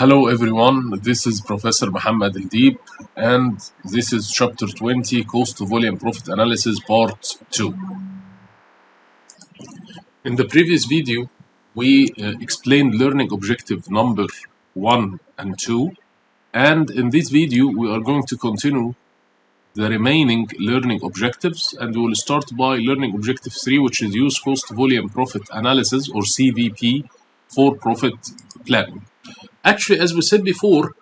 Hello everyone, this is Professor Muhammad Al-Deeb and this is chapter 20 cost to volume profit analysis part 2. In the previous video we explained learning objective number 1 and 2, and in this video we are going to continue the remaining learning objectives, and we will start by learning objective 3, which is use cost to volume profit analysis or CVP for profit planning. Actually, as we said before,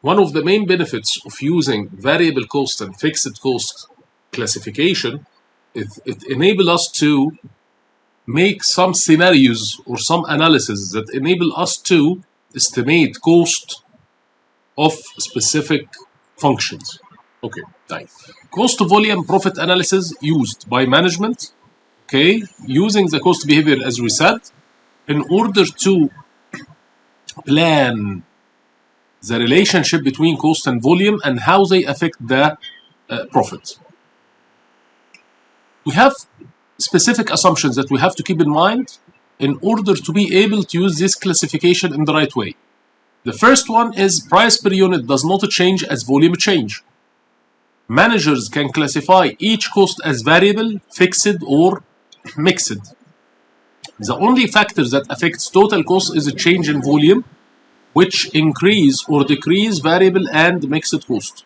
one of the main benefits of using variable cost and fixed cost classification is it enables us to make some scenarios or some analysis that enable us to estimate cost of specific functions. Okay, right. Cost to volume profit analysis used by management, okay, using the cost behavior as we said, in order to plan the relationship between cost and volume and how they affect the profit. We have specific assumptions that we have to keep in mind in order to be able to use this classification in the right way. The first one is price per unit does not change as volume change. Managers can classify each cost as variable, fixed, or mixed. The only factor that affects total cost is a change in volume, which increase or decrease variable and mixed cost.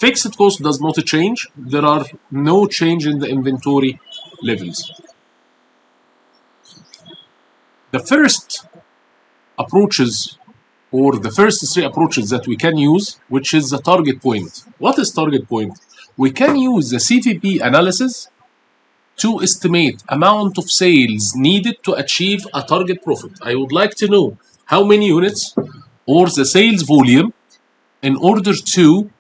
Fixed cost does not change. There are no change in the inventory levels. The first approaches, or the first three approaches that we can use, which is the target point. What is target point? We can use the CVP analysis to estimate amount of sales needed to achieve a target profit. I would like to know how many units or the sales volume in order to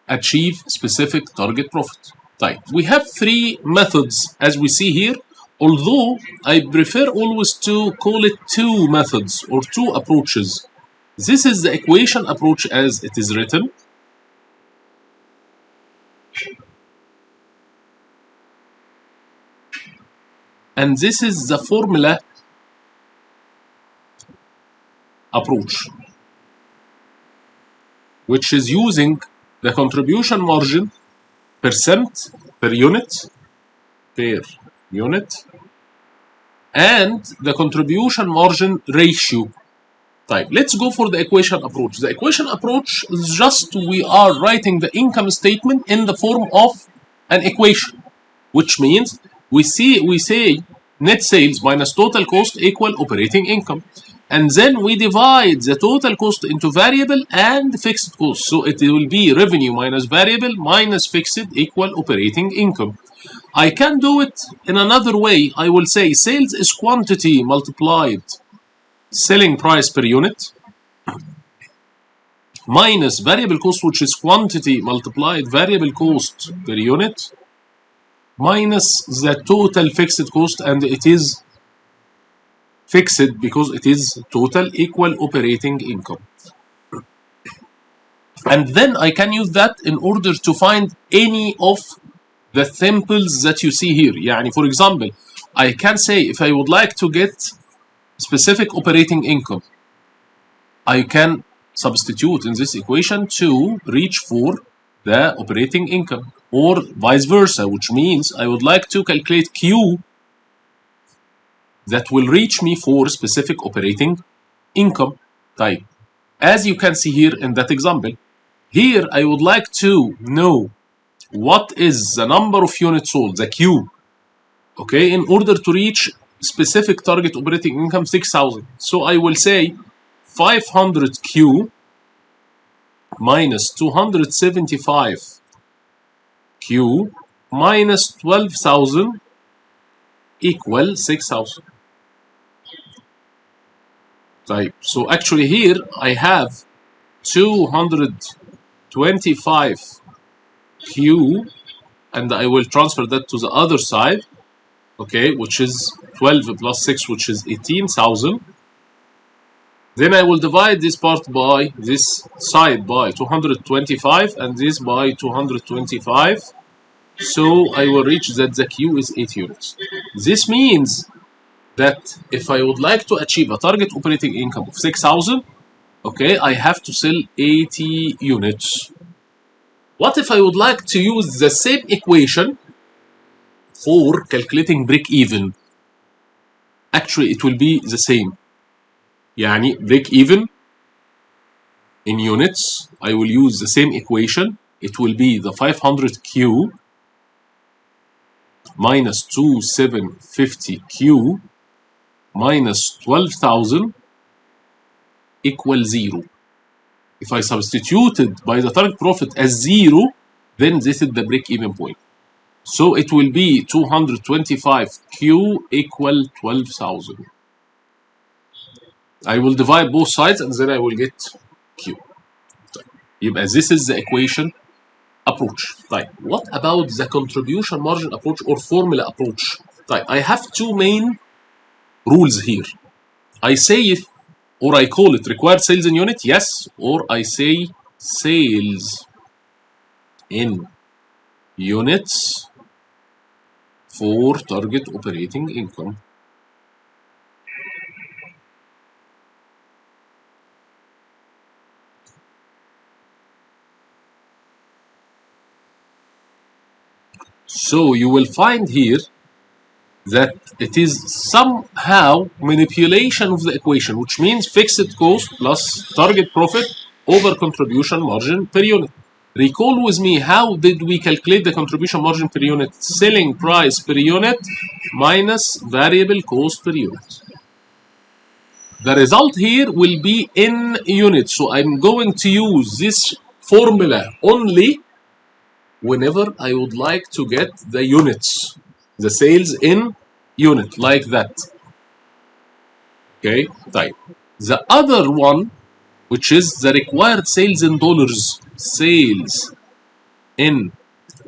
achieve specific target profit. Right. We have three methods as we see here, although I prefer always to call it two methods or two approaches. This is the equation approach as it is written. And this is the formula approach, which is using the contribution margin percent per unit and the contribution margin ratio. Type. Let's go for the equation approach. The equation approach is just we are writing the income statement in the form of an equation, which means we say net sales minus total cost equal operating income, and then we divide the total cost into variable and fixed cost. So it will be revenue minus variable minus fixed equal operating income. I can do it in another way. I will say sales is quantity multiplied selling price per unit minus variable cost, which is quantity multiplied variable cost per unit, minus the total fixed cost, and it is fixed because it is total equal operating income. And then I can use that in order to find any of the samples that you see here. Yani, for example, I can say if I would like to get specific operating income, I can substitute in this equation to reach for the operating income, or vice versa, which means I would like to calculate Q that will reach me for specific operating income type. As you can see here in that example, here I would like to know what is the number of units sold, the Q, okay, in order to reach specific target operating income 6,000. So I will say 500 Q minus 275 Q minus 12,000 equal 6,000. Right. So actually here I have 225 Q, and I will transfer that to the other side, okay, which is 12 plus 6, which is 18,000. Then I will divide this part by this side by 225 and this by 225. So I will reach that the Q is 8 units. This means that if I would like to achieve a target operating income of 6,000, okay, I have to sell 80 units. What if I would like to use the same equation for calculating break even? Actually, it will be the same. يعني break even in units, I will use the same equation. It will be the 500Q minus 2750Q minus 12,000 equal 0. If I substituted by the target profit as 0, then this is the break-even point. So it will be 225Q equal 12,000. I will divide both sides and then I will get Q. يبقى this is the equation approach. طيب, what about the contribution margin approach or formula approach? طيب, I have two main rules here. I say if, or I call it required sales in unit, yes, or I say sales in units for target operating income. So you will find here that it is somehow manipulation of the equation, which means fixed cost plus target profit over contribution margin per unit. Recall with me, how did we calculate the contribution margin per unit? Selling price per unit minus variable cost per unit. The result here will be in units. So I'm going to use this formula only whenever I would like to get the units, the sales in unit, like that. Okay, type. The other one, which is the required sales in dollars, sales in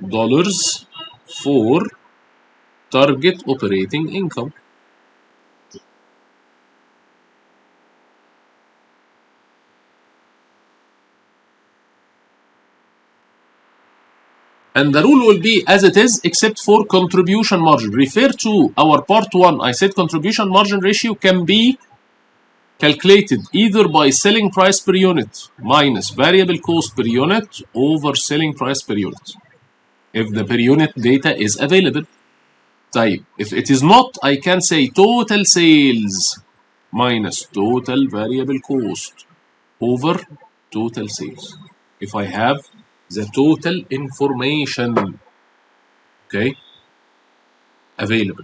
dollars for target operating income. And the rule will be as it is, except for contribution margin. Refer to our part 1. I said contribution margin ratio can be calculated either by selling price per unit minus variable cost per unit over selling price per unit, if the per unit data is available. طيب, if it is not, I can say total sales minus total variable cost over total sales, if I have the total information, okay, available.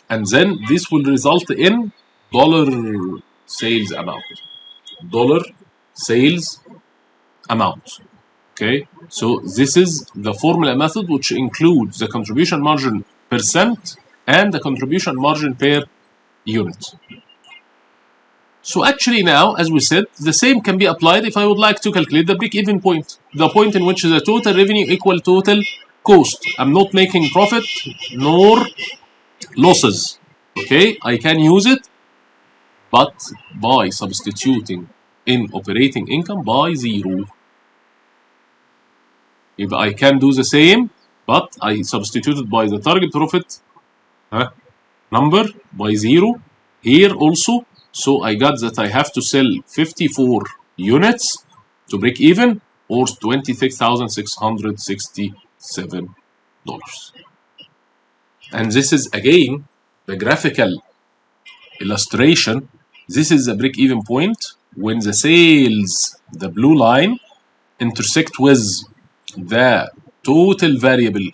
And then this will result in dollar sales amount. Dollar sales amount. Okay, so this is the formula method, which includes the contribution margin percent and the contribution margin per unit. So actually now, as we said, the same can be applied if I would like to calculate the break-even point, the point in which the total revenue equal total cost. I'm not making profit nor losses. Okay, I can use it, but by substituting in operating income by 0. If I can do the same, but I substituted by the target profit number by 0 here also. So I got that I have to sell 54 units to break even, or $26,667. And this is again the graphical illustration. This is the break even point when the sales, the blue line, intersect with the total variable,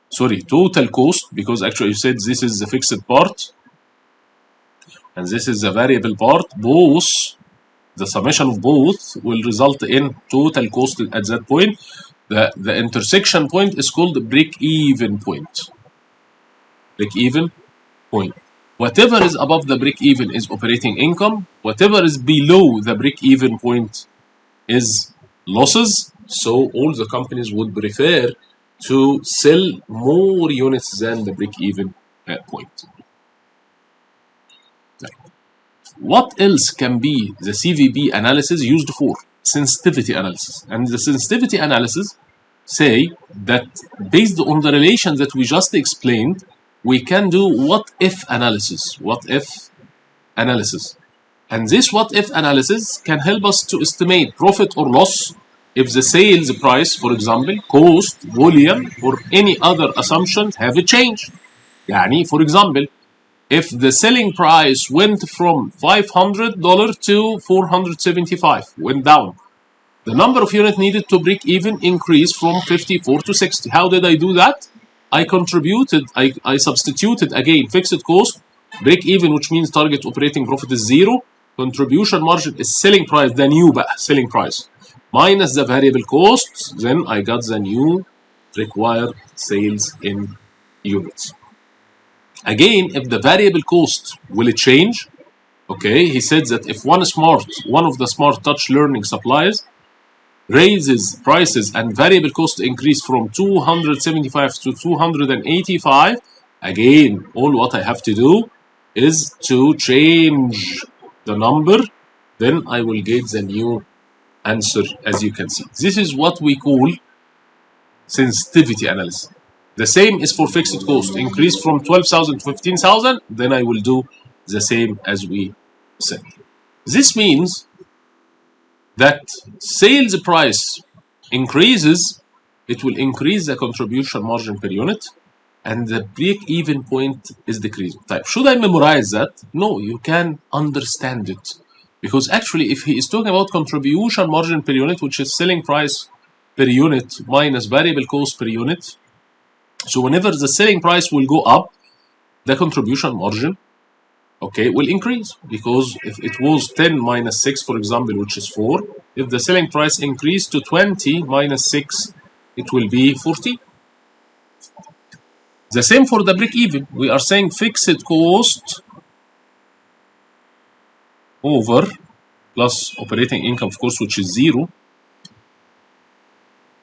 sorry, total cost, because actually you said this is the fixed part and this is the variable part. Both, the summation of both will result in total cost at that point. The intersection point is called the break-even point. Break-even point. Whatever is above the break-even is operating income. Whatever is below the break-even point is losses. So all the companies would prefer to sell more units than the break-even point. What else can be the CVP analysis used for? Sensitivity analysis. And the sensitivity analysis say that based on the relation that we just explained, we can do what if analysis. And this what if analysis can help us to estimate profit or loss if the sales price, for example, cost, volume, or any other assumptions have a change. يعني for example, if the selling price went from $500 to $475, went down, the number of units needed to break even increased from 54 to 60. How did I do that? I substituted again fixed cost, break even, which means target operating profit is 0, contribution margin is selling price, the new selling price, minus the variable cost, then I got the new required sales in units. Again, if the variable cost will change, okay, he said that if one of the smart touch learning suppliers raises prices and variable cost increase from 275 to 285, again, all what I have to do is to change the number, then I will get the new answer, as you can see. This is what we call sensitivity analysis. The same is for fixed cost. Increase from 12,000 to 15,000, then I will do the same as we said. This means that sales price increases, it will increase the contribution margin per unit, and the break-even point is decreasing. Type, should I memorize that? No, you can understand it. Because actually, if he is talking about contribution margin per unit, which is selling price per unit minus variable cost per unit, so whenever the selling price will go up, the contribution margin, okay, will increase. Because if it was 10 minus 6, for example, which is 4, if the selling price increased to 20 minus 6, it will be 40. The same for the break even. We are saying fixed cost over plus operating income, of course, which is 0,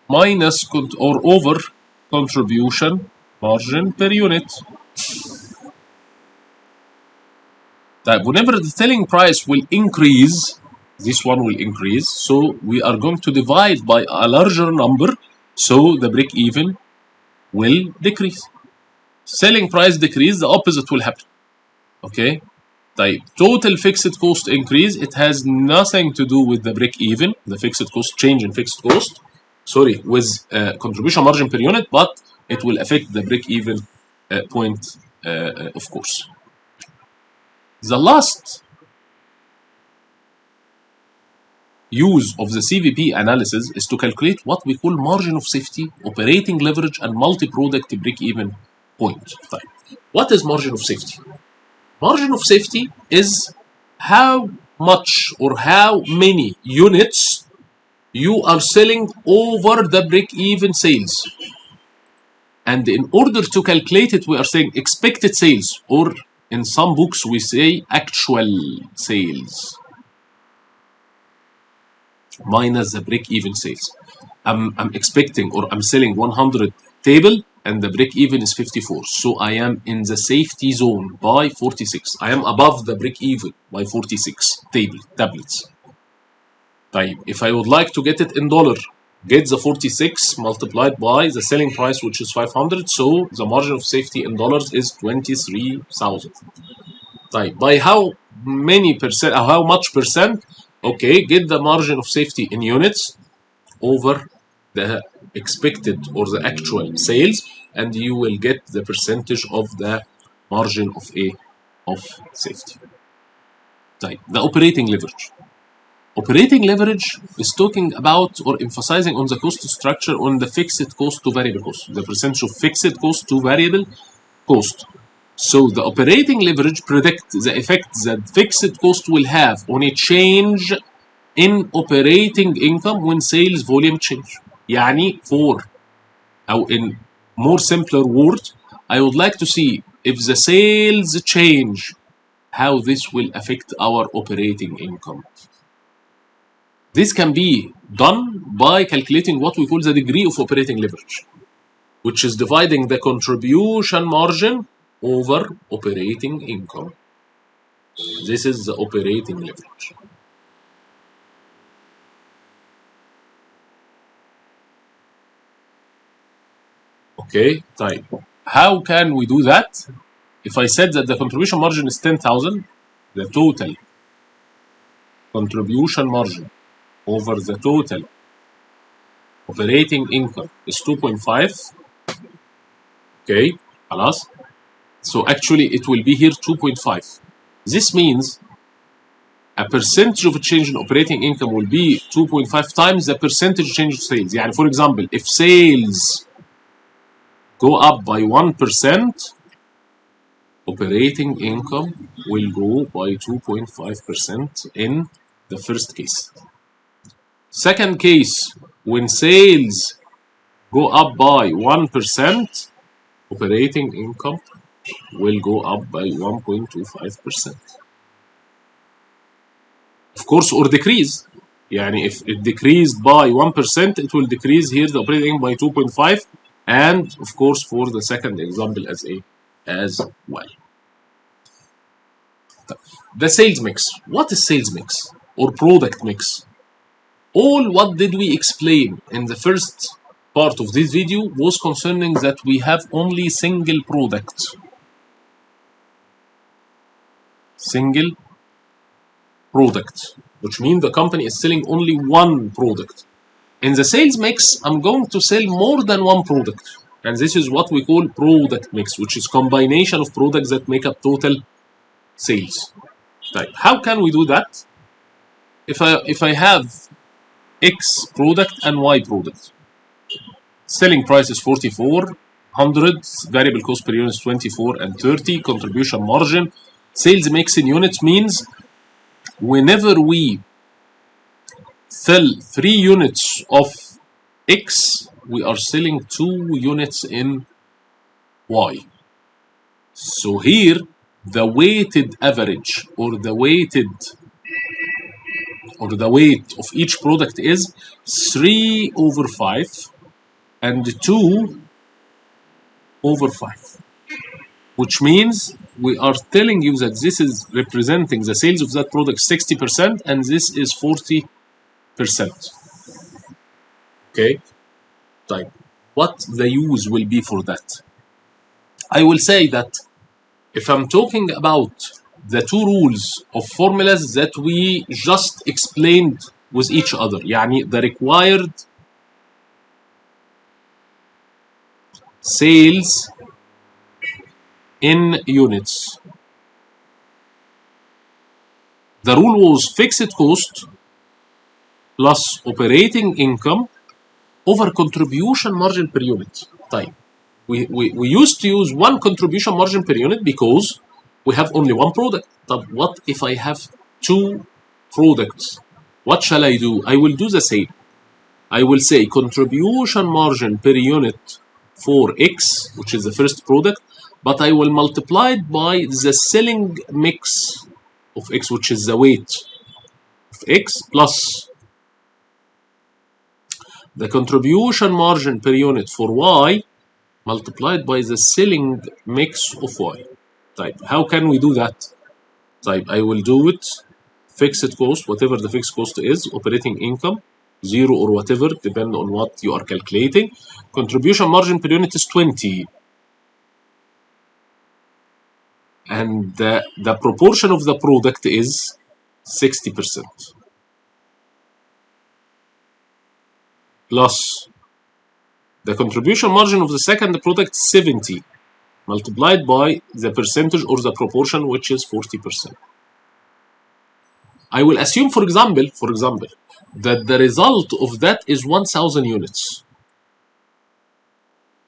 minus or over contribution margin per unit. That whenever the selling price will increase, this one will increase, so we are going to divide by a larger number, so the break even will decrease. Selling price decrease, the opposite will happen. Okay, type total fixed cost increase, it has nothing to do with the break even, the fixed cost change in fixed cost, sorry, with contribution margin per unit, but it will affect the break even point, of course. The last use of the CVP analysis is to calculate what we call margin of safety, operating leverage, and multi-product break-even point. What is margin of safety? Margin of safety is how much or how many units you are selling over the break-even sales. And in order to calculate it, we are saying expected sales, or in some books we say actual sales, minus the break-even sales. I'm expecting, or I'm selling 100 table and the break-even is 54. So I am in the safety zone by 46. I am above the break-even by 46 tablets. If I would like to get it in dollar, get the 46 multiplied by the selling price, which is 500. So the margin of safety in dollars is 23,000. By how many percent, or how much percent? Okay, get the margin of safety in units over the expected or the actual sales, and you will get the percentage of the margin of safety. The operating leverage. Operating leverage is talking about or emphasizing on the cost structure on the fixed cost to variable cost, the percentage of fixed cost to variable cost. So the operating leverage predicts the effect that fixed cost will have on a change in operating income when sales volume change. يعني or in more simpler words, I would like to see if the sales change, how this will affect our operating income. This can be done by calculating what we call the degree of operating leverage, which is dividing the contribution margin over operating income. This is the operating leverage. Okay, how can we do that? If I said that the contribution margin is 10,000, the total contribution margin over the total operating income is 2.5. Okay, خلاص. So actually it will be here 2.5. This means a percentage of change in operating income will be 2.5 times the percentage change of sales. يعني for example, if sales go up by 1%, operating income will go by 2.5% in the first case. Second case, when sales go up by 1%, operating income will go up by 1.25%. Of course, or decrease. يعني if it decreased by 1%, it will decrease here the operating income by 2.5, and of course for the second example as well. The sales mix. What is sales mix or product mix? All what did we explain in the first part of this video was concerning that we have only single product. Single product, which means the company is selling only one product. In the sales mix, I'm going to sell more than one product. And this is what we call product mix, which is combination of products that make up total sales. Right. How can we do that? If I have X product and Y product, selling price is 4,400, variable cost per unit is 24 and 30, contribution margin, sales mix in units means whenever we sell 3 units of X, we are selling 2 units in Y. So here the weighted average or the weight of each product is 3/5 and 2/5, which means we are telling you that this is representing the sales of that product 60% and this is 40%. Okay, type. What the use will be for that? I will say that if I'm talking about the 2 rules of formulas that we just explained with each other, يعني the required sales in units. The rule was fixed cost plus operating income over contribution margin per unit. طيب, we used to use one contribution margin per unit because we have only one product. طب what if I have 2 products? What shall I do? I will do the same. I will say contribution margin per unit for X, which is the first product, but I will multiply it by the selling mix of X, which is the weight of X, plus the contribution margin per unit for Y multiplied by the selling mix of Y. Type. How can we do that? Type. I will do it fixed cost, whatever the fixed cost is, operating income, 0 or whatever, depending on what you are calculating. Contribution margin per unit is 20. And the proportion of the product is 60%. Plus the contribution margin of the second product 70 multiplied by the percentage or the proportion, which is 40%. I will assume, for example, that the result of that is 1,000 units.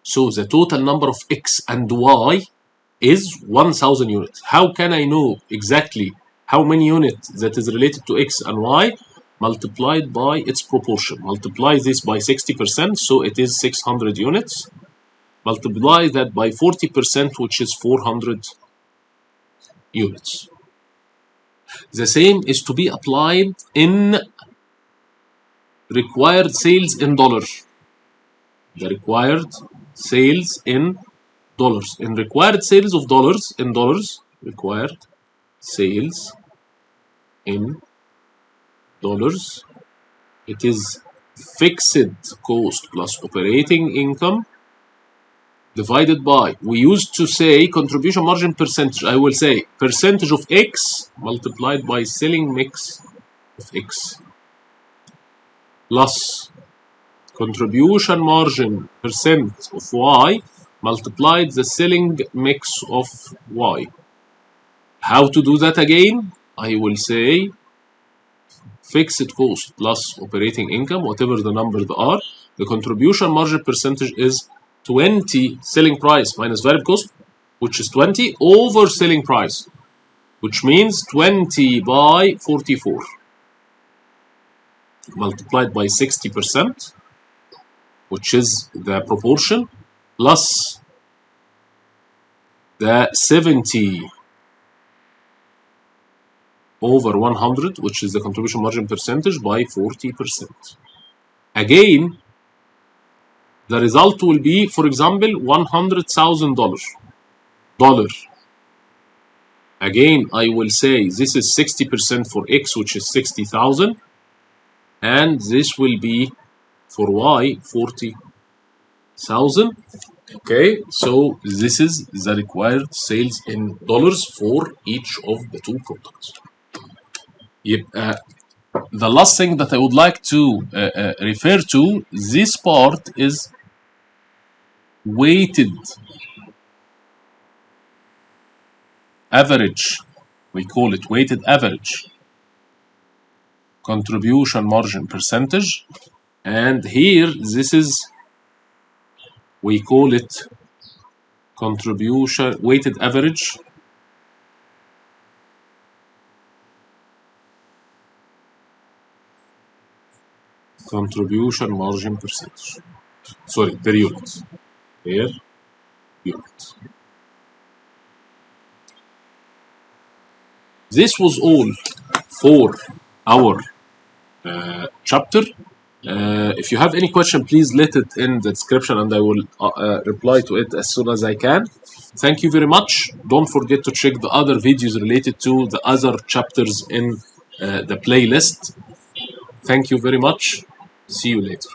So the total number of X and Y is 1,000 units. How can I know exactly how many units that is related to X and Y? Multiplied by its proportion. Multiply this by 60%, so it is 600 units. Multiply that by 40%, which is 400 units. The same is to be applied in required sales in dollars. The required sales in dollars. In required sales of dollars in dollars, required sales in dollars, it is fixed cost plus operating income divided by, we used to say contribution margin percentage. I will say percentage of X multiplied by selling mix of X plus contribution margin percent of Y multiplied the selling mix of Y. How to do that again? I will say fixed cost plus operating income, whatever the numbers are. The contribution margin percentage is 20 selling price minus variable cost, which is 20 over selling price, which means 20 by 44 multiplied by 60%, which is the proportion, plus the 70 over 100, which is the contribution margin percentage, by 40%. Again, the result will be, for example, $100,000. Again, I will say this is 60% for X, which is 60,000, and this will be for Y 40,000. Okay, so this is the required sales in dollars for each of the two products. The last thing that I would like to refer to, this part is weighted average. We call it weighted average contribution margin percentage, and here this is, we call it contribution weighted average contribution margin percentage. Sorry, per unit. Per unit. This was all for our chapter. If you have any question, please let it in the description and I will reply to it as soon as I can. Thank you very much. Don't forget to check the other videos related to the other chapters in the playlist. Thank you very much. See you later.